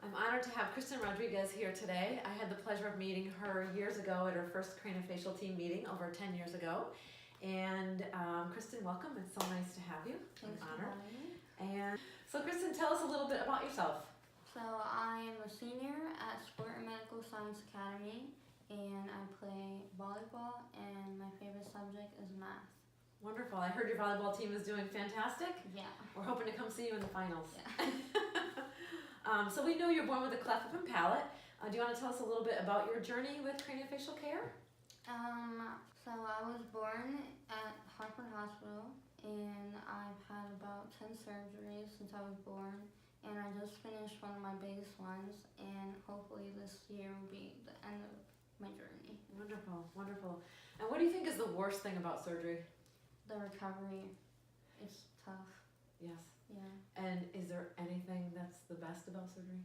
I'm honored to have Kristen Rodriguez here today. I had the pleasure of meeting her years ago at her first craniofacial team meeting over 10 years ago. And Kristen, welcome. It's so nice to have you. Thanks I'm for honored. having me. And so Kristen, tell us a little bit about yourself. So I'm a senior at Sport and Medical Science Academy, and I play volleyball, and my favorite subject is math. Wonderful. I heard your volleyball team is doing fantastic. Yeah. We're hoping to come see you in the finals. Yeah. So we know you're born with a cleft lip and palate. Do you want to tell us a little bit about your journey with craniofacial care? So I was born at Hartford Hospital, and I've had about 10 surgeries since I was born, and I just finished one of my biggest ones, and hopefully this year will be the end of my journey. Wonderful, wonderful. And what do you think is the worst thing about surgery? The recovery, it's tough. Yes. Yeah. And is there anything that's the best about surgery?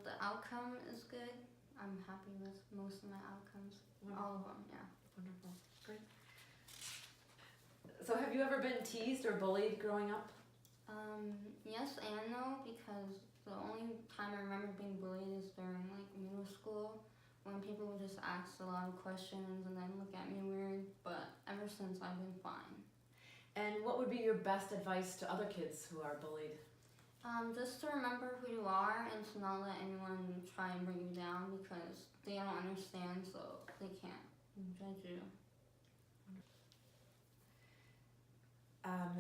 The outcome is good. I'm happy with most of my outcomes. Wonderful. All of them, yeah. Wonderful. Great. So have you ever been teased or bullied growing up? Yes and no, because the only time I remember being bullied is during like middle school, when people would just ask a lot of questions and then look at me weird, but ever since I've been fine. And what would be your best advice to other kids who are bullied? Just to remember who you are and to not let anyone try and bring you down, because they don't understand, so they can't judge you.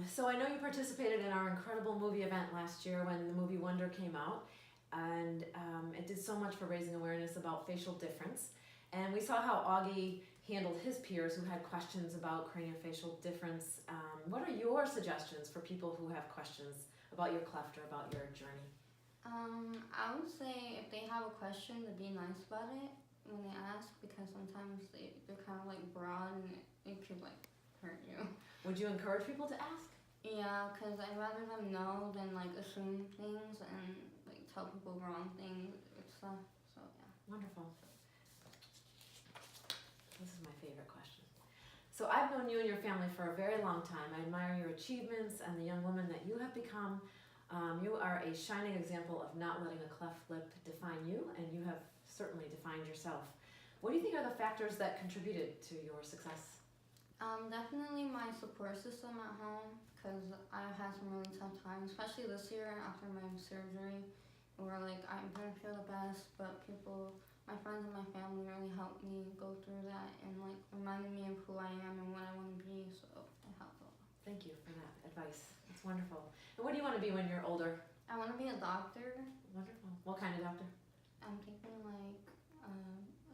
So I know you participated in our incredible movie event last year when the movie Wonder came out, and it did so much for raising awareness about facial difference. And we saw how Augie handled his peers who had questions about craniofacial difference. What are your suggestions for people who have questions about your cleft or about your journey? I would say if they have a question, to be nice about it when they ask, because sometimes they're kind of like broad and it could like hurt you. Would you encourage people to ask? Yeah, because I'd rather them know than like assume things and like tell people wrong things and stuff. So yeah. Wonderful. This is my favorite question. So I've known you and your family for a very long time. I admire your achievements and the young woman that you have become. You are a shining example of not letting a cleft lip define you, and you have certainly defined yourself. What do you think are the factors that contributed to your success? Definitely my support system at home, because I've had some really tough times, especially this year after my surgery, where like I didn't feel the best, but my friends and my family really helped me go through that and like reminded me of who I am and what I want to be, so it helped a lot. Thank you for that advice. It's wonderful. And what do you want to be when you're older? I want to be a doctor. Wonderful. What kind of doctor? I'm thinking like a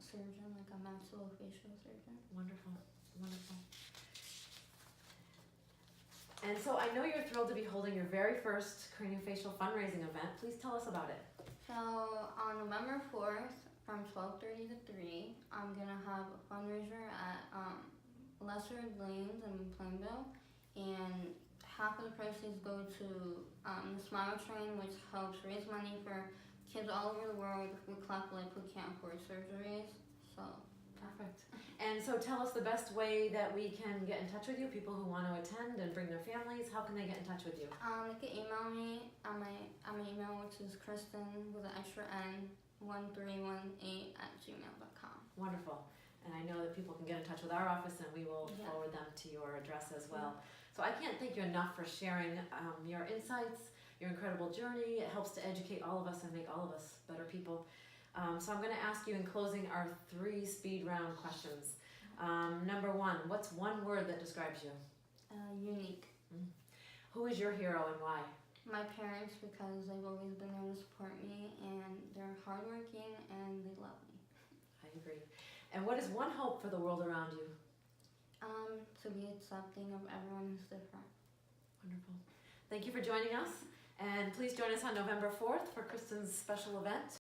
surgeon, like a maxillofacial surgeon. Wonderful. Wonderful. And so I know you're thrilled to be holding your very first craniofacial fundraising event. Please tell us about it. So on November 4th from 12:30 to 3, I'm going to have a fundraiser at Lesser Lanes in Plainville, and half of the proceeds go to the Smile Train, which helps raise money for kids all over the world with cleft lip who can't afford surgeries. So perfect. And so tell us the best way that we can get in touch with you, people who want to attend and bring their families. How can they get in touch with you? They can email me on my email, which is Kristen with an extra N 1318@gmail.com. Wonderful. And I know that people can get in touch with our office, and we will forward them to your address as well. So I can't thank you enough for sharing your insights, your incredible journey. It helps to educate all of us and make all of us better people. So I'm going to ask you in closing our 3 speed round questions. Number 1, what's one word that describes you? Unique. Who is your hero and why? My parents, because they've always been there to support me, and they're hardworking and they love me. I agree. And what is one hope for the world around you? To be accepting of everyone who's different. Wonderful. Thank you for joining us, and please join us on November 4th for Kristen's special event.